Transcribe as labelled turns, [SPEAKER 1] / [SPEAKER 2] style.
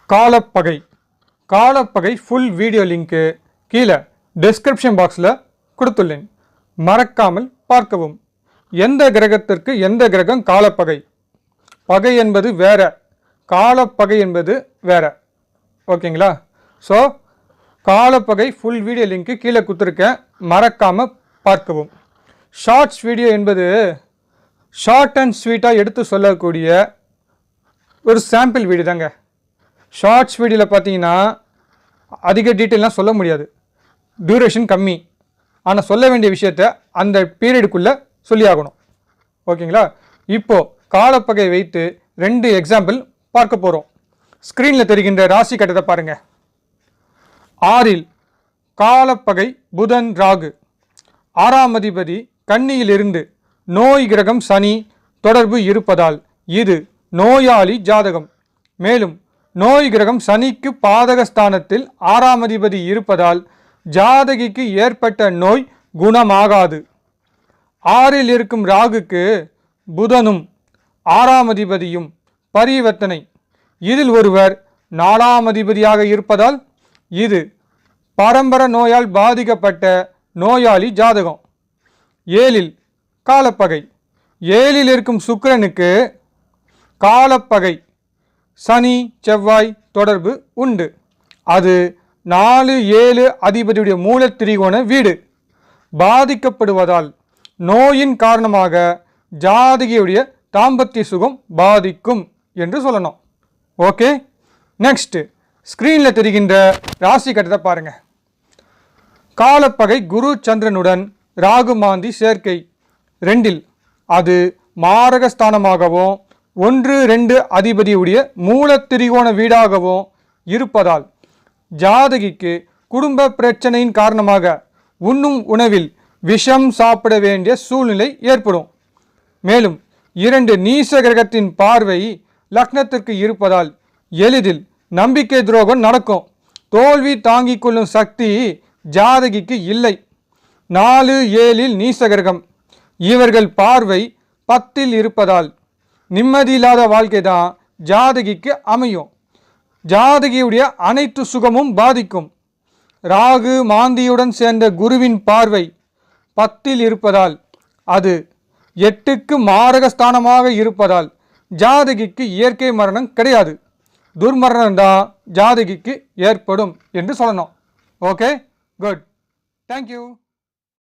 [SPEAKER 1] காலப்பகை காலப்பகை full video link கீழே description பாக்ஸில் கொடுத்துள்ளேன். மறக்காமல் பார்க்கவும். எந்த கிரகத்திற்கு எந்த கிரகம் காலப்பகை? பகை என்பது வேற, காலப்பகை என்பது வேற. ஓகேங்களா? ஸோ காலப்பகை ஃபுல் வீடியோ லிங்க்கு கீழே கொடுத்துருக்கேன், மறக்காமல் பார்க்கவும். ஷார்ட்ஸ் வீடியோ என்பது ஷார்ட் அண்ட் ஸ்வீட்டாக எடுத்து சொல்லக்கூடிய ஒரு சாம்பிள் வீடியோ தாங்க. ஷார்ட்ஸ் வீடியோவில் பார்த்தீங்கன்னா அதிக டீட்டெயிலாம் சொல்ல முடியாது, டியூரேஷன் கம்மி. ஆனால் சொல்ல வேண்டிய விஷயத்த அந்த பீரியடுக்குள்ளே சொல்லி ஆகணும். ஓகேங்களா? இப்போது காலப்பகை வைத்து 2 எக்ஸாம்பிள் பார்க்க போகிறோம். ஸ்க்ரீனில் தெரிகின்ற ராசி கட்டத்தை பாருங்கள். 6 காலப்பகை புதன் ராகு. 6ஆம் அதிபதி கன்னியிலிருந்து நோய் கிரகம் சனி தொடர்பு இருப்பதால் இது நோயாளி ஜாதகம். மேலும் நோய் கிரகம் சனிக்கு பாதகஸ்தானத்தில் 6ஆம் அதிபதி இருப்பதால் ஜாதகிக்கு ஏற்பட்ட நோய் குணமாகாது. 6இல் இருக்கும் ராகுக்கு புதனும் 6ஆம் அதிபதியும் பரிவர்த்தனை. இதில் ஒருவர் 4ஆம் அதிபதியாக இருப்பதால் இது பரம்பர நோயால் பாதிக்கப்பட்ட நோயாளி ஜாதகம். 7 காலப்பகை. 7 இருக்கும் சுக்கிரனுக்கு காலப்பகை சனி செவ்வாய் தொடர்பு உண்டு. அது 4, 7 அதிபதியுடைய மூலத்திரிகோண வீடு பாதிக்கப்படுவதால் நோயின் காரணமாக ஜாதகியுடைய தாம்பத்திய சுகம் பாதிக்கும் என்று சொல்லணும். ஓகே, நெக்ஸ்ட் ஸ்க்ரீனில் தெரிகின்ற ராசி கட்டத்தை பாருங்க. காலப்பகை குரு சந்திரனுடன் ராகு மாந்தி சேர்க்கை 2. அது மாரகஸ்தானமாகவும் 1, 2 அதிபதியுடைய மூலத்திரிகோண வீடாகவும் இருப்பதால் ஜாதகிக்கு குடும்ப பிரச்சனையின் காரணமாக உண்ணும் உணவில் விஷம் சாப்பிட வேண்டிய சூழ்நிலை ஏற்படும். மேலும் 2 நீச கிரகத்தின் பார்வை லக்னத்திற்கு இருப்பதால் எளிதில் நம்பிக்கை துரோகம் நடக்கும். தோல்வி தாங்கிக் கொள்ளும் சக்தி ஜாதகிக்கு இல்லை. 4, 7 நீச கிரகம். இவர்கள் பார்வை 10 இருப்பதால் நிம்மதியில்லாத வாழ்க்கை தான் ஜாதகிக்கு அமையும். ஜாதகியுடைய அனைத்து சுகமும் பாதிக்கும். ராகு மாந்தியுடன் சேர்ந்த குருவின் பார்வை 10 இருப்பதால் அது 8க்கு மாரகஸ்தானமாக இருப்பதால் ஜாதகிக்கு இயற்கை மரணம் கிடையாது, துர்மரணம் தான் ஜாதகிக்கு ஏற்படும் என்று சொல்லணும். Okay, good, thank you.